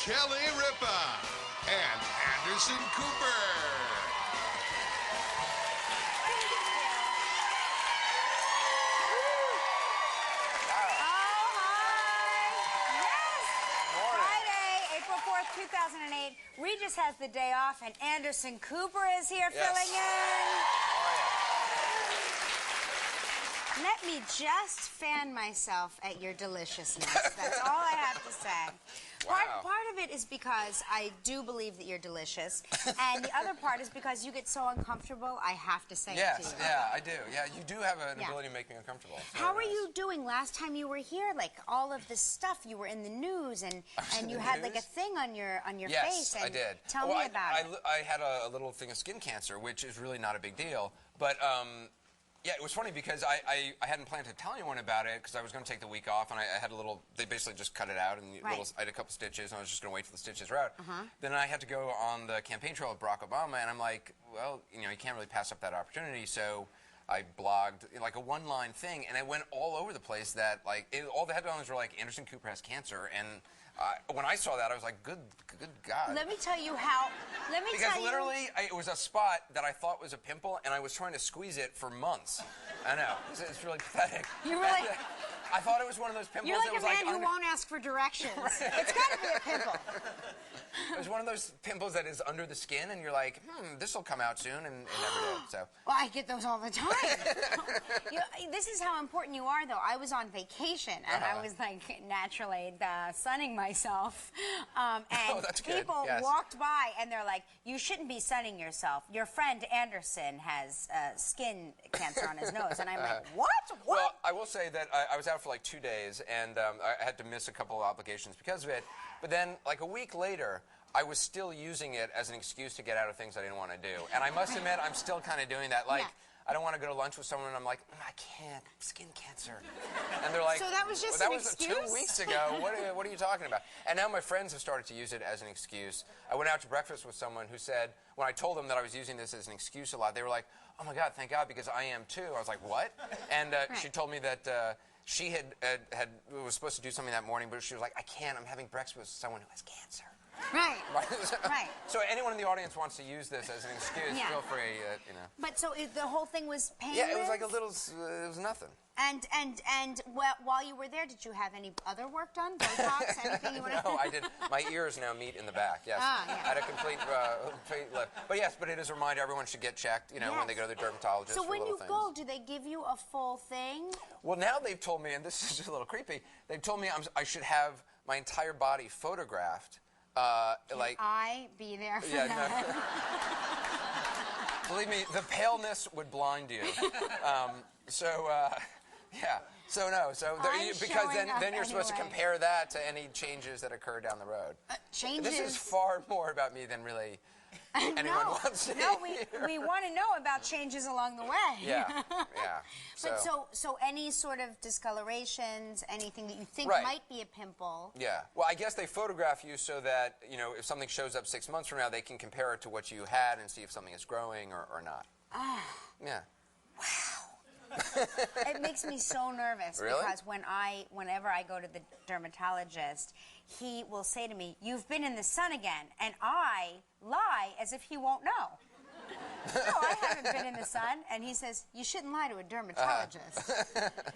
Kelly Ripa, and Anderson Cooper. Friday, April 4th, 2008. Regis has the day off, and Anderson Cooper is here filling in. Let me just fan myself at your deliciousness. That's all I have to say. Wow. Part of it is because I do believe that you're delicious, and the other part is because you get so uncomfortable, I have to say it to you. Yes, yeah, I do. Yeah, you do have an ability to make me uncomfortable. How are you doing? Last time you were here, like all of this stuff, you were in the news, and you had like a thing on your face. Yes, and I did. Tell me about it. I had a little thing of skin cancer, which is really not a big deal, but yeah, it was funny because I hadn't planned to tell anyone about it because I was going to take the week off, and I had a little, they basically just cut it out, and I had a couple stitches, and I was just going to wait till the stitches were out. Then I had to go on the campaign trail with Barack Obama, and I'm like, well, you know, you can't really pass up that opportunity, so I blogged like a one-line thing, and it went all over the place that, like, all the headlines were like, Anderson Cooper has cancer, and when I saw that, I was like, good God. Let me tell you how. Because literally, it was a spot that I thought was a pimple, and I was trying to squeeze it for months. I know. It's really pathetic. You really... I thought it was one of those pimples. You're like that was a man who won't ask for directions. It's got to be a pimple. It was one of those pimples that is under the skin, and you're like, this will come out soon, and it never did. So. Well, I get those all the time. This is how important you are, though. I was on vacation, and I was like naturally sunning myself, and people walked by, and they're like, "You shouldn't be sunning yourself. Your friend Anderson has skin cancer on his nose," and I'm like, "What? What?" Well, I will say that I was out for like 2 days, and I had to miss a couple of obligations because of it. But then, like a week later, I was still using it as an excuse to get out of things I didn't want to do. And I must admit, I'm still kind of doing that. Like, I don't want to go to lunch with someone, and I'm like, I can't, skin cancer. And they're like, so that was just well, an excuse? excuse? 2 weeks ago. What are you talking about? And now my friends have started to use it as an excuse. I went out to breakfast with someone who said, when I told them that I was using this as an excuse a lot, they were like, oh my God, thank God, because I am too. I was like, what? And she told me that she was supposed to do something that morning, but she was like, I can't, I'm having breakfast with someone who has cancer. Right. Right. So anyone in the audience wants to use this as an excuse, feel free, you know. But so the whole thing was painless? Yeah, it was like a little, it was nothing. And while you were there, did you have any other work done? Botox, anything you want to... No, I did. My ears now meet in the back, yes. Ah, yeah. I had a complete lift. But yes, but it is a reminder everyone should get checked, you know, when they go to the dermatologist. So for when you things. go, do they give you a full thing? Well, now they've told me, and this is just a little creepy, they've told me I should have my entire body photographed. Can I be there for that? No. Believe me, the paleness would blind you. Yeah. So no. So because then you're supposed to compare that to any changes that occur down the road. Changes. This is far more about me than really anyone wants to No, we want to know about changes along the way. Yeah. Yeah. But so any sort of discolorations, anything that you think might be a pimple. Yeah. Well, I guess they photograph you so that, you know, if something shows up 6 months from now, they can compare it to what you had and see if something is growing or not. Ah. Yeah. Wow. It makes me so nervous because whenever I go to the dermatologist, he will say to me, "You've been in the sun again," and I lie as if he won't know. No, I haven't been in the sun. And he says, you shouldn't lie to a dermatologist.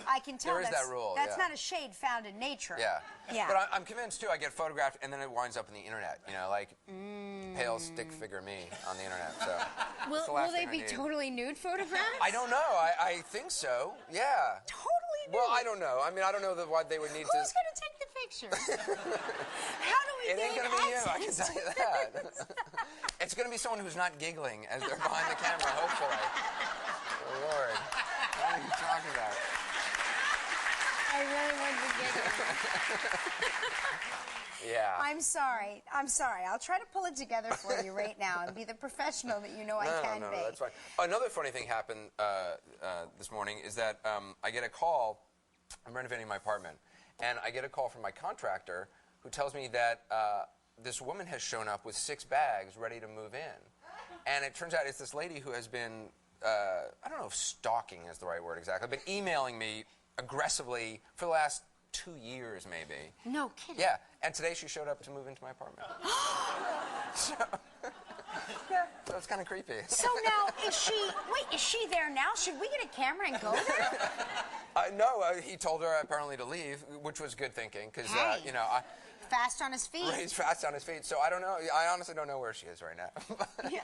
I can tell there is that rule. That's not a shade found in nature. Yeah. Yeah. But I'm convinced, too, I get photographed, and then it winds up in the internet. You know, like pale stick figure me on the internet. So will they be totally nude photographs? I don't know. I think so. Yeah. Totally nude? Well, I don't know. I mean, I don't know why they would need to... Who's going to take the pictures? How do we It ain't gain going to be you, I can access tell you that. It's going to be someone who's not giggling as they're behind the camera, hopefully. Oh, Lord. What are you talking about? I really want to giggle. Yeah. I'm sorry. I'll try to pull it together for you right now and be the professional that you know I can be. No, that's fine. Another funny thing happened this morning is that I get a call. I'm renovating my apartment, and I get a call from my contractor who tells me that this woman has shown up with 6 bags ready to move in. And it turns out it's this lady who has been, I don't know if stalking is the right word exactly, but emailing me aggressively for the last 2 years maybe. No kidding. Yeah, And today she showed up to move into my apartment. So, yeah, so it's kind of creepy. So now, is she there now? Should we get a camera and go there? No, he told her apparently to leave, which was good thinking, because, Hey. you know, Fast on his feet. he's fast on his feet, so I don't know. I honestly don't know where she is right now. Yeah.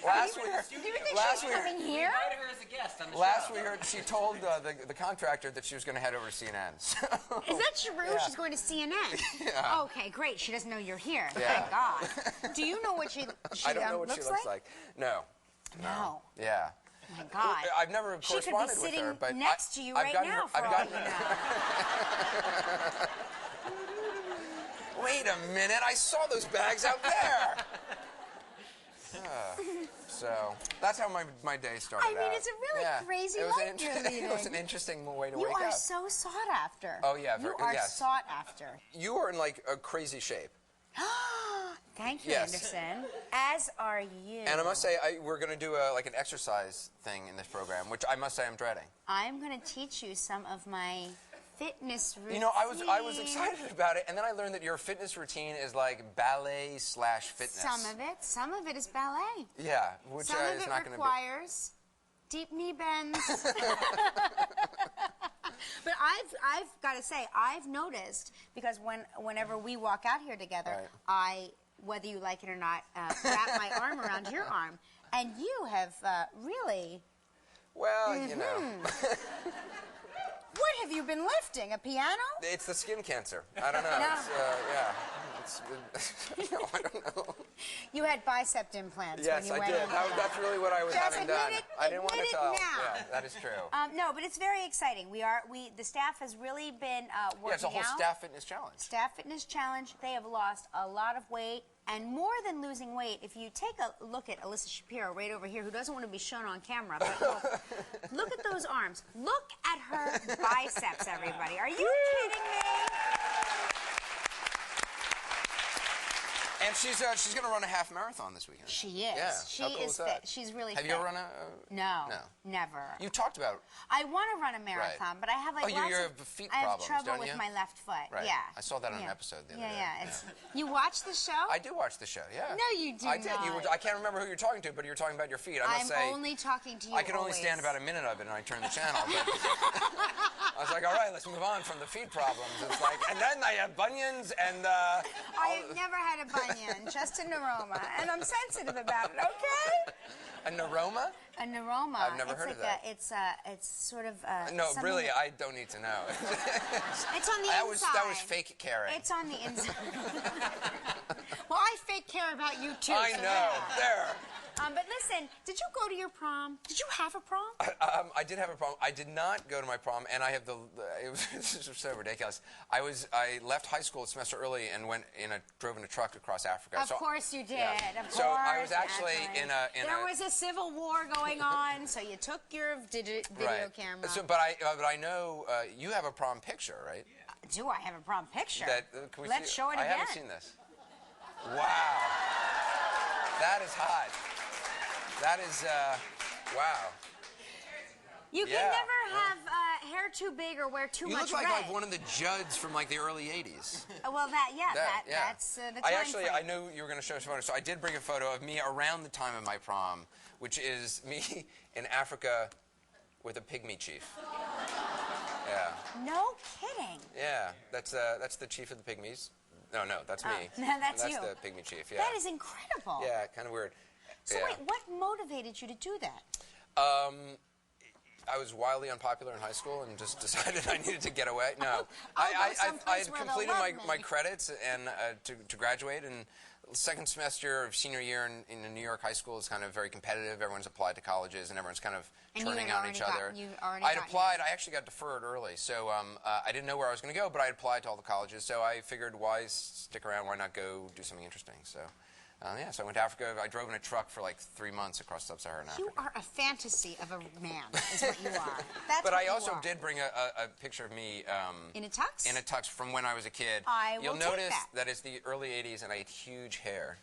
Last Do we you heard, think last she's we heard, coming here? Invited her as a guest on the last show. we heard, she told the contractor that she was going to head over to CNN. So. Is that true? Yeah. She's going to CNN? Yeah. Okay, great. She doesn't know you're here. Yeah. Thank God. Do you know what she I don't know what she looks like. No. No. Yeah. Oh my God. I've never She could be corresponded with sitting her, but next to you I've right gotten now, her, for I've all gotten you her. know. Wait a minute, I saw those bags out there. So that's how my day started. I mean, it's a really crazy life you're leading. It was an interesting way to You wake are up. so sought after. Oh, yeah, You are yes. sought after. You were in like a crazy shape. Thank you, Yes. Anderson. As are you. And I must say, we're going to do like an exercise thing in this program, which I must say I'm dreading. I'm going to teach you some of my fitness routine. You know, I was excited about it, and then I learned that your fitness routine is like ballet/fitness. Some of it is ballet. Yeah, which Some of is it not going to be. requires deep knee bends. But I've got to say, I've noticed, because whenever we walk out here together, Right. whether you like it or not, wrap my arm around your arm, and you have really. Well, you know. What have you been lifting? A piano? It's the skin cancer. I don't know. No. It's, yeah. It's, no, I don't know. You had bicep implants Yes, when you I went did. in. That's really what I was Just having admit done. it- I didn't want admit to it tell. now. Yeah, that is true. No, but it's very exciting. The staff has really been working Yeah, it's a whole out. staff fitness challenge. Staff Fitness Challenge. They have lost a lot of weight, and more than losing weight, if you take a look at Alyssa Shapiro right over here, who doesn't want to be shown on camera, but look at those arms. Look at her biceps, everybody. Are you kidding me? And she's going to run a half marathon this weekend. She is. Yeah. She How cool is is that? fit. She's really Have fit. you ever run a? No. No. Never. You talked about. I want to run a marathon, but I have like Oh, you lots have of feet I have problems, trouble don't with you? my left foot. Right. Yeah. I saw that on an episode the other day. Yeah. You watch the show? I do watch the show. Yeah. No, you do I did. not. I can't remember who you're talking to, but you're talking about your feet. I must say. I'm only talking to you. I could only always. stand about a minute of it, and I turned the channel. But I was like, all right, let's move on from the feet problems. It's like, and then I have bunions, and I have never had a bunion, just a neuroma, and I'm sensitive about it. Okay. a neuroma. A neuroma. I've never heard like of that. It's sort of. No, something really, that- I don't need to know. It's on the inside. That was fake caring. It's on the inside. Well, I fake care about you too. I so know. There. But listen, did you go to your prom? Did you have a prom? I did have a prom. I did not go to my prom, and I have it was this was so ridiculous. I left high school a semester early and drove in a truck across Africa. Of course you did. Yeah. Of course. So I was actually naturally. There was a civil war going on, so you took your video camera. So, but I know you have a prom picture, right? Do I have a prom picture? Can we Let's see? show it I again. haven't seen this. Wow. That is hot. That is, wow. You can never have hair too big or wear too You much look red. like one of the Judds from like the early 80s. Well, that's the time frame. I knew you were going to show us a photo, so I did bring a photo of me around the time of my prom, which is me in Africa with a pygmy chief. Yeah. No kidding. Yeah, that's the chief of the pygmies. No, that's me. That's you. That's the pygmy chief, yeah. That is incredible. Yeah, kind of weird. So wait, what motivated you to do that? I was wildly unpopular in high school and just decided I needed to get away. No, I'll go I someplace had where they'll completed love my me. credits and to graduate, and second semester of senior year in a New York high school is kind of very competitive. Everyone's applied to colleges and everyone's kind of turning on each other. I'd applied. I actually got deferred early, so I didn't know where I was going to go, but I applied to all the colleges. So I figured, why stick around? Why not go do something interesting? So. So I went to Africa. I drove in a truck for like 3 months across sub-Saharan Africa. You are a fantasy of a man, is what you are. That's but what I you also are. did bring a picture of me In a tux? in a tux from when I was a kid. I will You'll take notice that. that it's the early 80s and I had huge hair.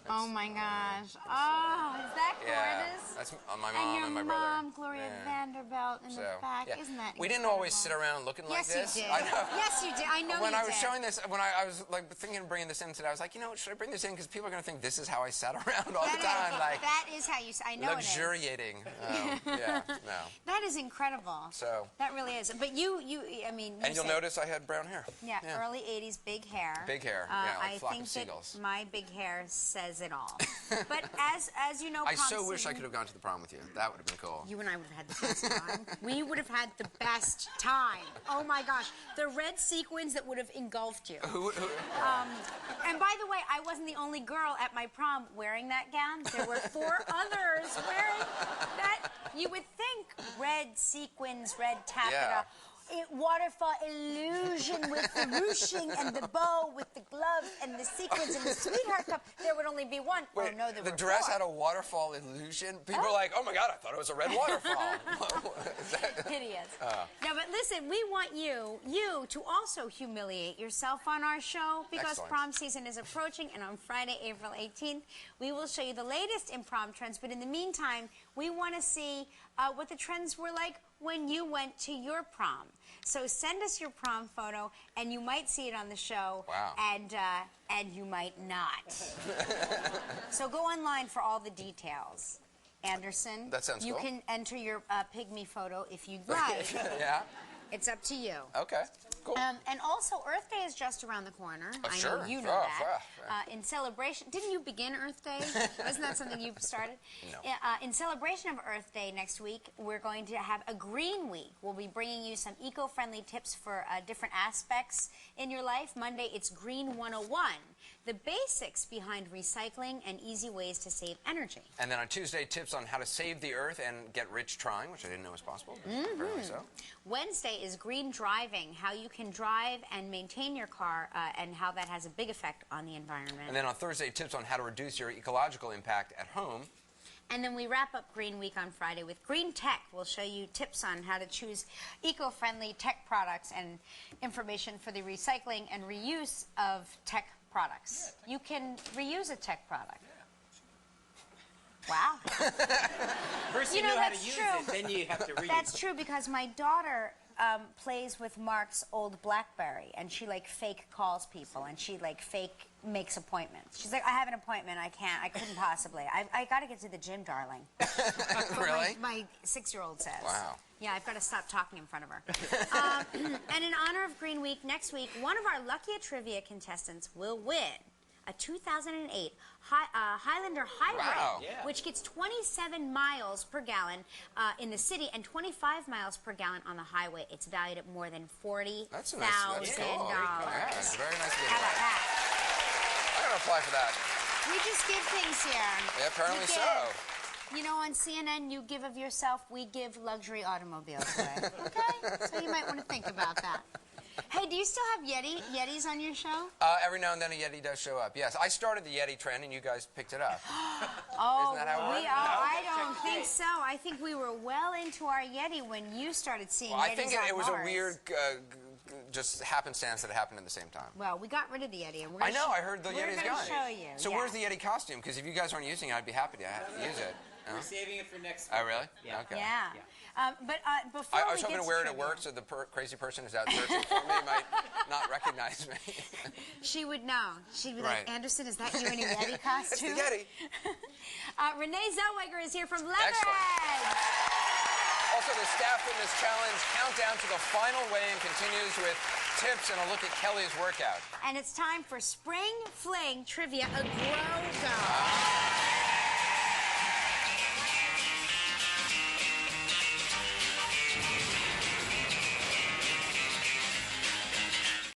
Oh my gosh. Oh, is that gorgeous? Yeah, that's my mom and my brother. And your mom, Gloria Vanderbilt, in the back. Yeah. Isn't that incredible? We didn't always sit around looking like this. Yes, you did. I know. Yes, you did. I know when you I was did. showing this, when I was like thinking of bringing this in today, I was like, you know what, should I bring this in? Because people are going to think this is how I sat around all the time. Like, that is how you, I know luxuriating. Yeah, no. That is incredible. So. That really is. But I mean. And you'll notice I had brown hair. Yeah, early 80s, big hair. Big hair, yeah, like a flock of seagulls. I think that my big hair says it all. But as you know, I so wish I could have gone to the prom with you. That would have been cool. You and I would have had the best time. We would have had the best time. Oh my gosh, the red sequins that would have engulfed you. And by the way, I wasn't the only girl at my prom wearing that gown. There were 4 others wearing that. You would think red sequins, red taffeta. Yeah. Waterfall illusion with the ruching and the bow with the gloves and the sequins and the sweetheart cup. There would only be one. Wait, oh no, there were the dress 4. had a waterfall illusion? People are like, oh my God, I thought it was a red waterfall. Hideous. No, but listen, we want you to also humiliate yourself on our show because prom season is approaching, and on Friday, April 18th, we will show you the latest in prom trends. But in the meantime, we want to see what the trends were like when you went to your prom. So send us your prom photo, and you might see it on the show. Wow. And you might not. So go online for all the details. Anderson, that sounds you cool. can enter your pygmy photo if you'd like. Yeah. It's up to you. Okay. Cool. And also, Earth Day is just around the corner. I sure. know you know that. In celebration, didn't you begin Earth Day? Wasn't that something you started? No. In celebration of Earth Day next week, we're going to have a Green Week. We'll be bringing you some eco-friendly tips for different aspects in your life. Monday, it's Green 101. The basics behind recycling and easy ways to save energy. And then on Tuesday, tips on how to save the earth and get rich trying, which I didn't know was possible, but apparently so. Wednesday is green driving, how you can drive and maintain your car and how that has a big effect on the environment. And then on Thursday, tips on how to reduce your ecological impact at home. And then we wrap up Green Week on Friday with Green Tech. We'll show you tips on how to choose eco-friendly tech products and information for the recycling and reuse of tech products. You can reuse a tech product. Wow. First you know how to use it, then you have to reuse it. That's true, because my daughter plays with Mark's old BlackBerry, and she like fake calls people, and she like fake makes appointments. She's like, I have an appointment, I couldn't possibly. I got to get to the gym, darling. Really? My 6-year-old says. Wow. Yeah, I've got to stop talking in front of her. And in honor of Green Week, next week, one of our Lucky Trivia contestants will win a 2008 Highlander Hybrid, which gets 27 miles per gallon in the city and 25 miles per gallon on the highway. It's valued at more than $40,000. That's cool. Yeah, it's a very nice giveaway. How about that? I'm going to apply for that. We just give things here. Yeah, apparently so. You know, on CNN, you give of yourself, we give luxury automobiles away. Okay? So you might want to think about that. Hey, do you still have Yetis on your show? Every now and then a Yeti does show up. Yes, I started the Yeti trend and you guys picked it up. Oh, isn't that how it works? I don't think so. I think we were well into our Yeti when you started seeing Yetis I think it was on a weird just happenstance that it happened at the same time. Well, we got rid of the Yeti. And I know, I heard the Yeti's gone. We're going to show you. So where's the Yeti costume? Because if you guys aren't using it, I'd be happy to use it. We're saving it for next week. Oh, really? Yeah. Okay. Yeah. But before I was hoping to wear it at work so the crazy person who's out searching for me might not recognize me. She would know. She'd be like, Anderson, is that you in a Yeti costume? It's the Yeti. Renee Zellweger is here from Leatherhead. Also, the Staff Fitness Challenge countdown to the final weigh-in continues with tips and a look at Kelly's workout. And it's time for Spring Fling Trivia, a Grow Go.